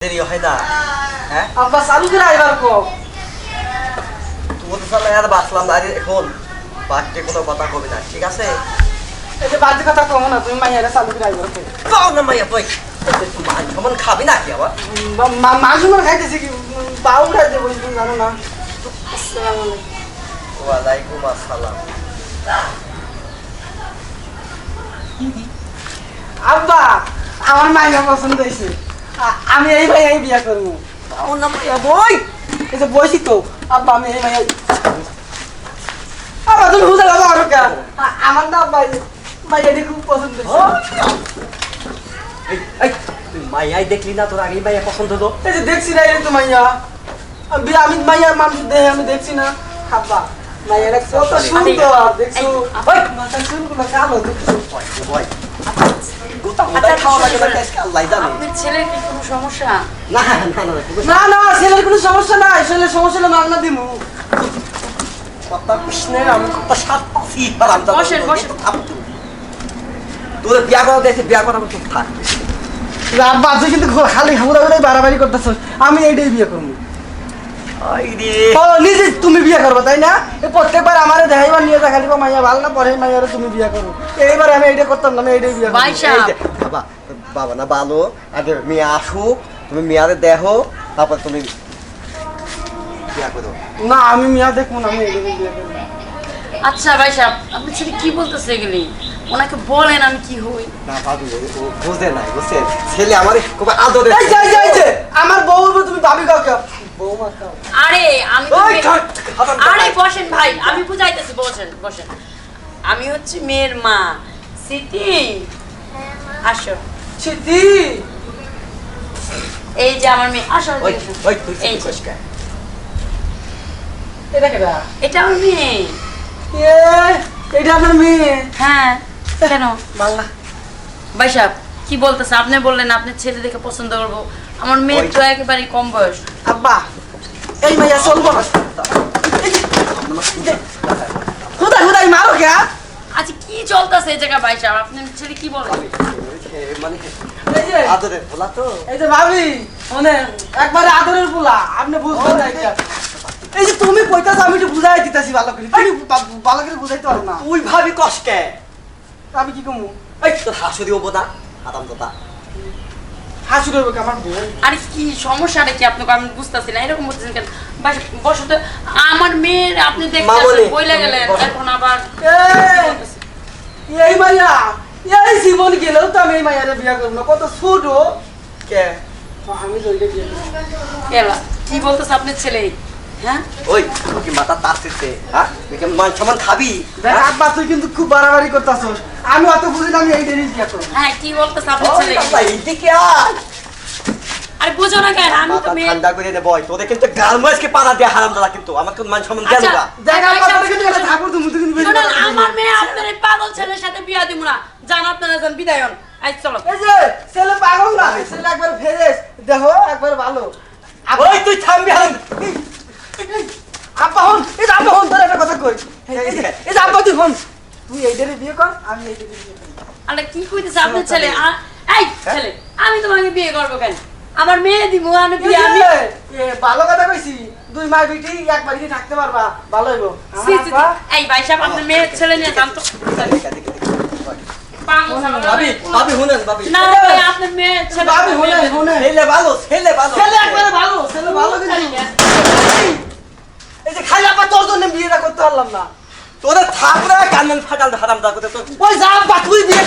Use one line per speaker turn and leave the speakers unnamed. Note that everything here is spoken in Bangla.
দেরি হয় না হ্যাঁ
আব্বা চালু করে আইবার কো
তুই তো সালা আর বাসলাম না এখন বাচ্চা কোনো কথা কবি না ঠিক আছে
এই যে বাজে কথা কম না তুমি মাইয়ারে চালু করে আইবার কো
পাও না মাইয়া তুই তুই মান সমান খাবি না কি আবার
মাংস মার খাইতেছি কি পাউ খাই দেবো তুমি জানো না আসসালামু আলাইকুম
ওয়ালাইকুম আসসালাম
আব্বা আমার মাইয়া পছন্দ হয়েছে আমি এই ভাইয়াই বিয়া করবো
পাও না মাইয়া বই
এই যে বসি তো আব্বা আমি এই ভাইয়াই আব্বা তুমি বুঝে গেলো আমার কে আমার না আব্বা মাইয়াটি খুব পছন্দ হয়েছে
এই তুই মাইয়াই দেখলি না তোর আগেই মাইয়া পছন্দ হলো
এই যে দেখছি না এই তো মাইয়া আমি মাইয়া মানুষ দেহে আমি দেখছি না আব্বা মাইয়াটা কত সুন্দর দেখছো মাথা চুলগুলো কালো দেখছো
বই গোটা খাওয়া লাগে না আল্লাহ জানে
আপনার ছেলের কি কোনো সমস্যা?
না না না
না না ছেলের কোনো সমস্যা নাই ছেলের সমস্যা হলে মাগনা দিমু
কথা কৃষ্ণের আমি কথা সাত পাচ্ছি আর আমি
বসেন, বসেন।
তোর বিয়া করা দেখে বিয়া করা তো থাক
আব্বা তুই কিন্তু খালি হামুরা করে বাড়াবাড়ি করতেছ আমি এইটাই বিয়ে করবো
আইরে
ও নিজে তুমি বিয়ে করবো তাই না এই প্রত্যেকবার আমারে দেখাইবার নিয়ে যা খালি মাইয়া ভালো না পরে মাইয়ারে তুমি বিয়ে করো এইবার আমি এইটা করতাম না আমি এইটাই বিয়ে করবো
ভাই সাহেব,
বাবা বাবা না ভালো আগে মেয়ে আসুক তুমি মেয়ারে দেখো তারপর তুমি বিয়া করো
না আমি মিয়া দেখবো না আমি এইটাই বিয়ে করবো
আচ্ছা ভাই সাহেব, আপনার ছেলে কি বলতেছে এগুলি? ওনাকে বলেন আমি কি হই।
না ভাবি ও বুঝে নাই বুঝছেন ছেলে আমার খুব আদরে
এই যে এই যে এই যে আমার বউ তুমি ভাবি কাউকে বৌমা কাউ
আরে আমি তো
ওই
মেয়ে-
খাবার
আরে বসেন ভাই, আমি বুঝাইতেছি, বসেন বসেন। আমি হচ্ছে মেয়ের মা সিটি। আসো,
সিদ্ধি
এই যে আমার মেয়ে, আসো
ওই
এদিকে আসো।
ওই তুই
এই
কি
যে,
কইছ কা
এটা কেডা
এটা আমার মেয়ে।
এ এটা আপনার মেয়ে
হ্যাঁ, কেন
বাংলা
ভাই সাহেব কি বলতেছে? আপনি বললেন আপনার ছেলে দেখে পছন্দ করবো, আমার মেয়ে তো একেবারে কম বয়স।
আব্বা এই মাইয়া চলবো না হুদাই হুদাই মারো কে
আচ্ছা কি চলতেছে এই জায়গা ভাই সাহেব? আপনার ছেলে কি বলে?
মানে
এই যে
আদরে বলা তো
এই যে ভাবি মানে একবারে আদরের পোলা আপনি বুঝবেন না এটা এই যে তুমি কইতাছ আমি একটু বুঝাই দিতাছি ভালো করে তুমি ভালো করে বুঝাইতে পারো না
তুই ভাবি কষ্টে
আমি কি কমু
এই তোর হাসুরি ওবদা আদাম দাদা
হাসি রইব আমার বউ
আরে কি সমস্যাটা কি আপনাকে আমি বুঝতেছি না, এরকম বলতেছেন কেন? বসো তো, আমার মেয়ের আপনি দেখতেছেন
মামনি,
বইলা গেলেন,
বসো।
এখন আবার
এই মাইয়া এই জীবন গেলেও তো আমি এই মাইয়ারে বিয়া করব না কত ছোট
কে
আমি লইলে বিয়া করব
এলা কি বলতেছে আপনার ছেলে? হ্যাঁ
ওই তুই কি মাথা তাসছে হ্যাঁ তুই কি মান সমান খাবি
দেখ আব্বা তুই কিন্তু খুব বাড়াবাড়ি করতাছস আমি অত বুঝি না আমি এই দেরি বিয়া করব
হ্যাঁ কি বলতেছে আপনার ছেলে?
এইদিকে আয়
আরে বুঝো না কেন? আমি তো
মাথা
মেয়ে।
ঠান্ডা করে দে বয় তোদের কিন্তু গালমাসকে পাড়া দিয়ে হারাম দাদা কিন্তু আমার কিন্তু মান সমান দেন
আচ্ছা,
না
দেখ আব্বা তুই কিন্তু এটা ঠাকুর তুমি কিন্তু বেশি
শোনেন,
কথা বলছিস।
আমার মেয়ে আপনার এই পাগল ছেলের সাথে বিয়া দিব না, যান আপনারা যান, বিদায় হন। আই চলো।
এই যে ছেলে পাগল না ছেলে একবার ফ্রেশ দেখো একবার ভালো
ওই তুই থামবি হারাম
আব্বা হন এই যে আব্বা হন তোর একটা কথা কই এই যে আব্বা তুই হন তুই এই দেরি বিয়ে কর আমি এই দেরি বিয়ে করি
আরে কি কইতেছে আপনার ছেলে? এই ছেলে, আমি তোমাকে বিয়ে করবো কেন? আমার মেয়ে দিব, আমি
এই
বিয়ে আমি
যে, ভালো কথা কইছি দুই মাস বিটি এক বাড়িতে থাকতে পারবা ভালো হইব আমার
সি, সি, সি।
আব্বা
এই ভাই সাহেব, আপনার মেয়ের ছেলে নিয়ে যান তো। পাগল ছাগল।
ভাবি ভাবি শুনেন ভাবি
না ভাই, আপনার মেয়ের ছেলে।
ভাবি হনে হনে
ছেলে ভালো ছেলে ভালো
ছেলে একবারে ভালো ছেলে ভালো কিন্তু এই যে খালি আব্বা তোর জন্য বিয়েটা করতে পারলাম না
তোদের থাকলে কানন ফাটাল হারাম দা করতে তো
ওই যা আব্বা তুই বিয়ে